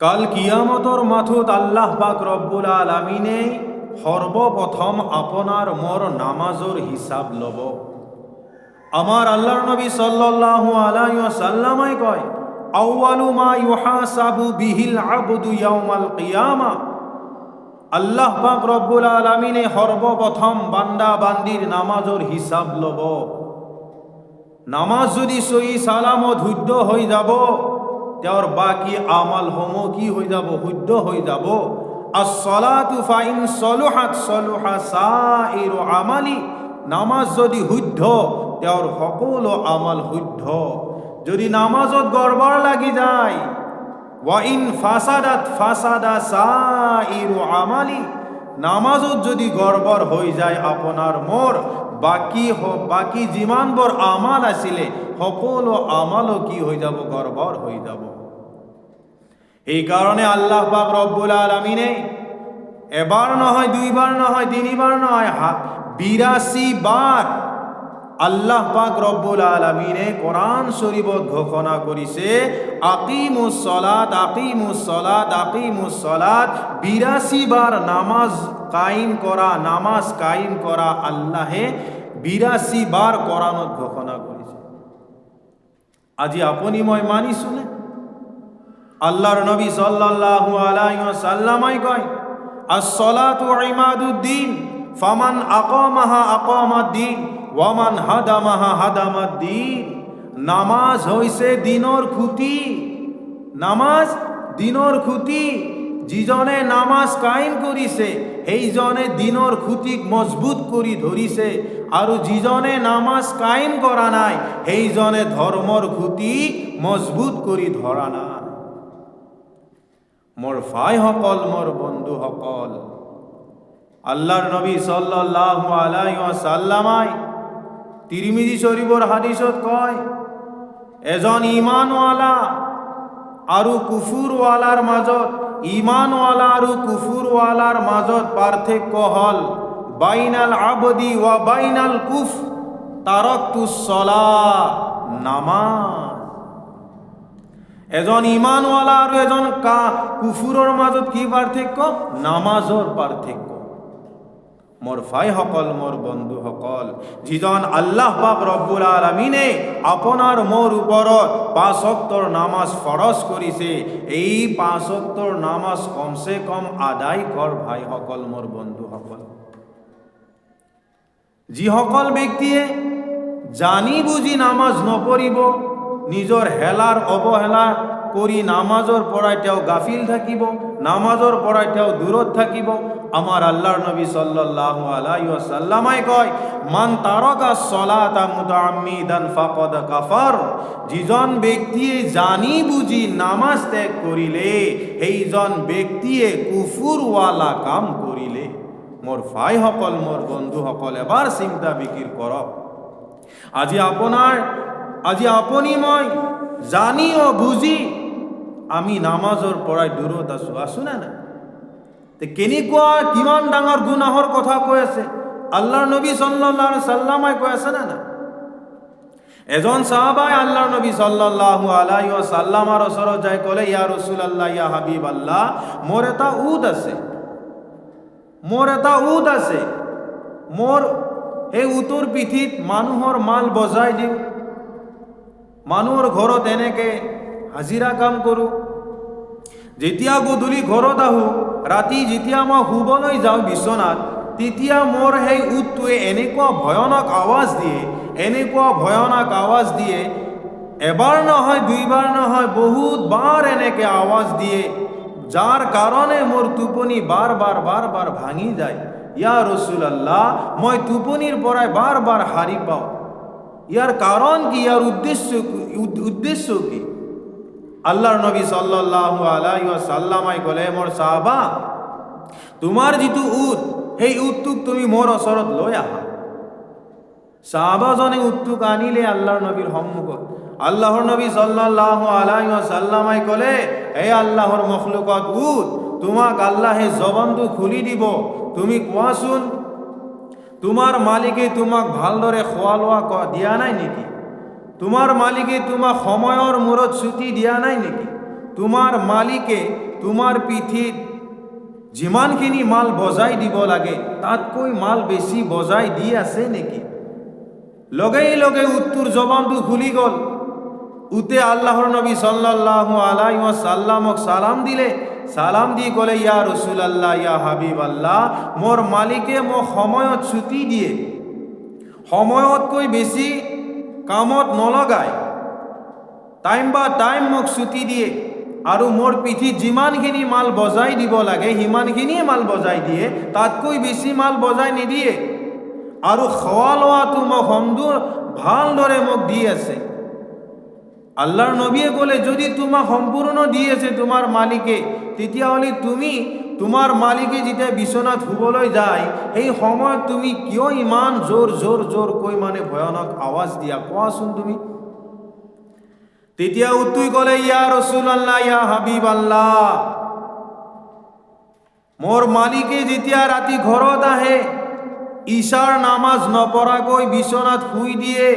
কাল কিয়ামতর মাথুত আল্লাহ পাক রব্বুল আলামিনে সর্বপ্রথম আপনার মোর নামাজর হিসাব লব। আমার আল্লাহর নবী সাল্লাল্লাহু আলাইহি ওয়াসাল্লামাই কয়, আউয়ালু মা ইউহাসাবু বিহিল আবদু ইয়াউমাল কিয়ামা। আল্লাহ পাক রব্বুল আলামিনে সর্বপ্রথম বান্দা বান্দির নামাজর হিসাব লব। নামাজ যদি সহি সালামত শুদ্ধ হৈ যাব, তেওঁৰ বাকি আমাল সমূহ কি হৈ যাব? শুদ্ধ হৈ যাব। আস-সালাতু ফাইন সলুহাত সলুহা সাইরু আমালি। নামাজ যদি শুদ্ধ, তেওঁৰ সকলো আমাল শুদ্ধ। যদি নামাজত গড়বড় লাগি যায়, ওয়া ইন ফাসাদাত ফাসাদা সাইরু আমালি। নামাজত যদি গড়বড় হৈ যায় আপনার মোর, বাকি যিমানবোৰ আমাল আছিলে সকলো আমালও কি হৈ যাব? গড়বড় হৈ যাব। এই কারণে আল্লাহ পাক রব্বুল আলামিনে এবার নহয়, দুইবার নহয়, তিনবার নহয়, 82 বার আল্লাহ পাক রব্বুল আলামিনে কোরআন শরীফত ঘোষণা করিছে, আকিমুস সালাত আকিমুস সালাত আকিমুস সালাত। 82 বার নামাজ কায়েম করা আল্লাহে 82 বার কোরআনত ঘোষণা করিছে। আজি আপনি মই মানি শুনে আল্লাহর নবী সাল্লাল্লাহু আলাইহি ওয়াসাল্লামাই কয়, আস-সালাতু ইমাদুদ্দিন ফামান আকামাহা আকামাদ্দিন ওয়ামান হাদামাহা হাদামাদ্দিন। নামাজ হইছে দিনর খুঁটি। নামাজ দিনর খুঁটি। যিজনে নামাজ কায়েম করিছে সেইজনে দিনর খুঁটিক মজবুত কৰি ধৰিছে, আৰু যিজনে নামাজ কায়েম কৰা নাই সেইজনে ধৰ্মৰ খুঁটি মজবুত কৰি ধরা নাই। মোর ভাই সকল, মোর বন্ধু সকল, আল্লাহর নবী সাল্লাল্লাহু আলাইহি ওয়াসাল্লামাই তিরমিজি শরীফর হাদিসত কয়, এজন ইমানওয়ালা আৰু কুফুৰওয়ালাৰ মাজত, ইমানওয়ালা আৰু কুফুৰওয়ালাৰ মাজত পাৰ্থক্য হল, বাইনাল আবদি ওয়া বাইনাল কুফ তাৰাকতুস সালাহ, নামাজ। এজন ইমানওয়ালা আৰু এজন কুফুৰৰ মাজত কি পাৰ্থক্য? নামাজৰ পাৰ্থক্য। মোর ভাই সকল, মোর বন্ধু সকল, যিজন আল্লাহ পাক রব্বুল আলামিনে আপনার মোর উপরত 5 ওয়াক্তর নামাজ ফরজ করিছে, এই 5 ওয়াক্তর নামাজ কমসে কম আদায় কর ভাই সকল, মোর বন্ধু সকল। যিসকল ব্যক্তিয়ে জানি বুঝি নামাজ নপঢ়িব, নিজর হেলার অবহেলা করি নামাজর পড়ায় তেও গাফিল থাকিব, নামাজর পড়ায় তেও দূরত থাকিব। আমার আল্লাহর নবী সাল্লাল্লাহু আলাইহি ওয়াসাল্লামাই কয়, মান তারাকা সলাতা মুতাআম্মিদান ফাকাদ কাফার। যিজন ব্যক্তিয়ে জানি বুঝি নামাজ ত্যাগ করিলে সেইজন ব্যক্তিয়ে কুফুরওয়ালা কাম করিলে। মোর ভাই সকল, মোর বন্ধু সকল, এবার চিন্তা বিকির করক। আজি আপনি মই জানি ও বুঝি আমি নামাজৰ পৰাই দূৰত আছো না না? কেনেকুৱা কিমান ডাঙৰ গুনাহৰ কথা কৈ আছে আল্লাহৰ নবী সাল্লাল্লাহু আলাইহি ওয়াসাল্লামে কৈ আছে না না? এজন সাহাবাই আল্লাহৰ নবী সাল্লাল্লাহু আলাইহি ওয়াসাল্লামৰ ওচৰত যাই ক'লে, ইয়া ৰাসূলুল্লাহ, ইয়া হাবিবাল্লাহ, মোৰ এটা উট আছে, মোৰ এই উটৰ পিঠিত মানুহৰ মাল বজাই দিওঁ, মানুহৰ ঘৰত এনেকে হাজিৰা কাম কৰোঁ। যেতিয়া গধূলি ঘৰত আহোঁ, ৰাতি যেতিয়া মই শুবলৈ যাওঁ বিচনাত, তেতিয়া মোৰ সেই উটটোৱে এনেকুৱা ভয়ানক আৱাজ দিয়ে, এবাৰ নহয়, দুইবাৰ নহয়, বহুত বাৰ এনেকে আৱাজ দিয়ে, যাৰ কাৰণে মোৰ টোপনি বাৰ বাৰ ভাঙি যায়। ইয়া ৰাসূলুল্লাহ, মই টোপনিৰ পৰাই বাৰ বাৰ হাৰি পাওঁ। ইয়াৰ কাৰণ কি? ইয়াৰ উদ্দেশ্য কি? আল্লাহৰ নবী সাল্লাল্লাহু আলাইহি ওয়াসাল্লামাই ক'লে, মোৰ সাহাবা, তোমাৰ যিটো উট, সেই উটটোক তুমি মোৰ ওচৰত লৈ আহা। সাহাবাজনে উটটোক আনিলে আল্লাহর নবীর সন্মুখত। আল্লাহর নবী সাল্লাল্লাহু আলাইহি ওয়াসাল্লামাই ক'লে, হে আল্লাহর মখলুকত উট, তোমাক আল্লাহে জবানটো খুলি দিব, তুমি কোৱাচোন, তোমাৰ মালিকে তোমাক ভালদৰে খোৱা লোৱা দিয়া নাই নেকি? তোমাৰ মালিকে তোমাক সময়ৰ মূৰত ছুটি দিয়া নাই নেকি? তোমাৰ মালিকে তোমাৰ পিঠিত যিমানখিনি মাল বজাই দিব লাগে তাতকৈ মাল বেছি বজাই দি আছে নেকি? লগেই লগে উত্তৰ জবানটো খুলি গ'ল। উতে আল্লাহর নবী সাল্লাল্লাহু আলাইহি ওয়াসাল্লামক সালাম দিলে, সালাম দি ক'লে, ইয়া রাসূলুল্লাহ, ইয়া হাবিবাল্লাহ, মোর মালিকে মোক সময়ত ছুটি দিয়ে, সময়তকৈ বেছি কামত নলগায়, টাইম বা টাইম মোক ছুটি দিয়ে, আৰু মোৰ পিঠিত যিমানখিনি মাল বজাই দিব লাগে সিমানখিনিয়ে মাল বজাই দিয়ে, তাতকৈ বেছি মাল বজাই নিদিয়ে, আৰু খোৱা লোৱাটো মোক ভালদৰে মোক দি আছে। আল্লাহৰ নবীয়ে ক'লে, যদি তোমাক সম্পূৰ্ণ দি আছে তোমাৰ মালিকে, তেতিয়াহ'লে তুমি তোমাৰ মালিকে যেতিয়া বিচনাত শুবলৈ যায় সেই সময়ত তুমি কিয় ইমান জোৰ জোৰ জোৰকৈ মানে ভয়ানক আৱাজ দিয়া, কোৱাচোন তুমি? তেতিয়া উত্তই ক'লে, ইয়া ৰাসূলুল্লাহ, ইয়া হাবিবাল্লাহ, মোৰ মালিকে যেতিয়া ৰাতি ঘৰত আহে ঈশাৰ নামাজ নপঢ়াকৈ বিচনাত শুই দিয়ে,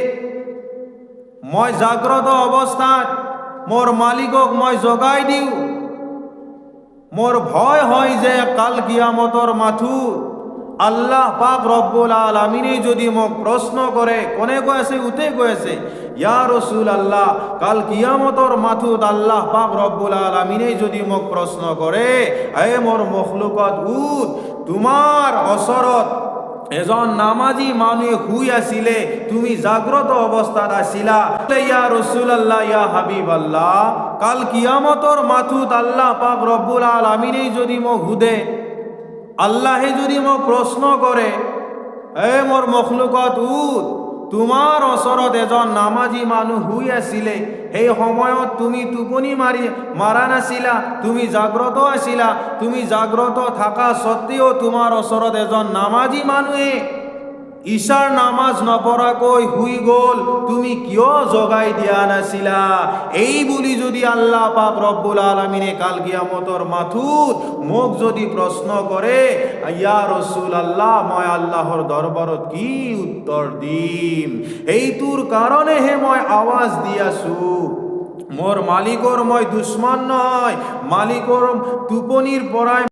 মই জাগ্ৰত অৱস্থাত মোৰ মালিকক মই জগাই দিওঁ। মোৰ ভয় হয় যে কাল কিয়ামতৰ মাথোঁ আল্লাহ পাক ৰব্বুল আলামিনে যদি মোক প্ৰশ্ন কৰে, কোনে কৈ আছে? উঠে কৈ আছে, ইয়া ৰাসূলুল্লাহ, কাল কিয়ামতৰ মাথোঁত আল্লাহ পাক ৰব্বুল আলামিনে যদি মোক প্ৰশ্ন কৰে, হে মোৰ মখলুকত উঠ, তোমাৰ ওচৰত এজন নামাজি মানুহে শুই আছিলে, তুমি জাগ্ৰত অৱস্থাত আছিলা। ইয়া ৰাসূলুল্লাহ, ইয়া হাবিবাল্লাহ, কাল কিয়ামতৰ মাথোঁত আল্লাহ পাক ৰব্বুল আলামিনে যদি মোক সুধে, আল্লাহে যদি মোক প্ৰশ্ন কৰে, হে মোৰ মখলুকত উঠ, তোমাৰ ওচৰত এজন নামাজি মানুহ শুই আছিলে, সেই সময়ত তুমি টোপনি মাৰা নাছিলা, তুমি জাগ্ৰত আছিলা, তুমি জাগ্ৰত থাকা সত্ত্বেও তোমাৰ ওচৰত এজন নামাজি মানুহে ঈশাৰ নামাজ নপঢ়াকৈ শুই গ'ল, তুমি কিয় জগাই দিয়া নাছিলা? এই বুলি যদি আল্লাহ পাক রব্বুল আলামিনে কাল কিয়ামতৰ মাথোঁত মোক যদি প্ৰশ্ন কৰে, ইয়া ৰাসূলুল্লাহ, মই আল্লাহৰ দৰবাৰত কি উত্তৰ দিম? এইটোৰ কাৰণেহে মই আৱাজ দি আছো। মোৰ মালিকৰ মই দুশ্মন নহয়, মালিকৰ টোপনিৰ পৰাই